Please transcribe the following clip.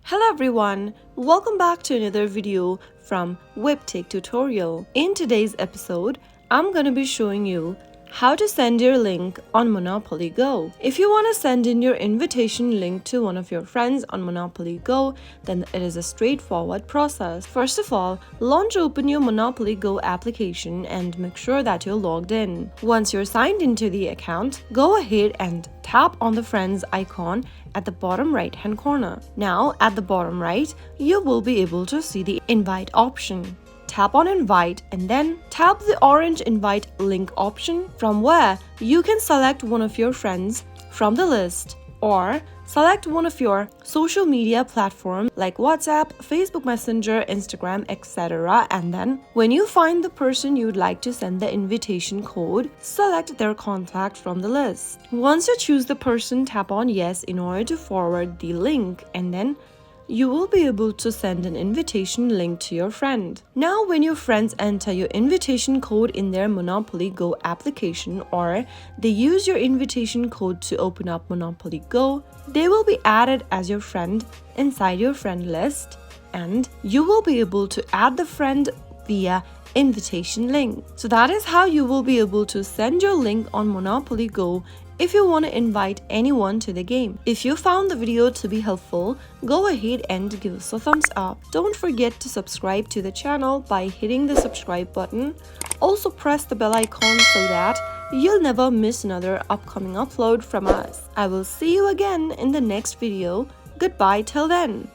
Hello everyone, welcome back to another video from Webtech Tutorial. In today's episode, I'm gonna be showing you how to send your link on Monopoly Go. If you want to send in your invitation link to one of your friends on Monopoly Go, then it is a straightforward process. First of all, open your Monopoly Go application and make sure that you're logged in. Once you're signed into the account, go ahead and tap on the friends icon at the bottom right hand corner. Now at the bottom right, you will be able to see the invite option. Tap on invite and then tap the orange invite link option, from where you can select one of your friends from the list or select one of your social media platforms like WhatsApp, Facebook Messenger, Instagram, etc. And then when you find the person you'd like to send the invitation code, select their contact from the list. Once you choose the person, tap on yes in order to forward the link, and then you will be able to send an invitation link to your friend. Now when your friends enter your invitation code in their Monopoly Go application, or they use your invitation code to open up Monopoly Go, they will be added as your friend inside your friend list, and you will be able to add the friend via invitation link. So that is how you will be able to send your link on Monopoly Go if you want to invite anyone to the game. If you found the video to be helpful, go ahead and give us a thumbs up. Don't forget to subscribe to the channel by hitting the subscribe button. Also press the bell icon so that you'll never miss another upcoming upload from us. I will see you again in the next video. Goodbye till then.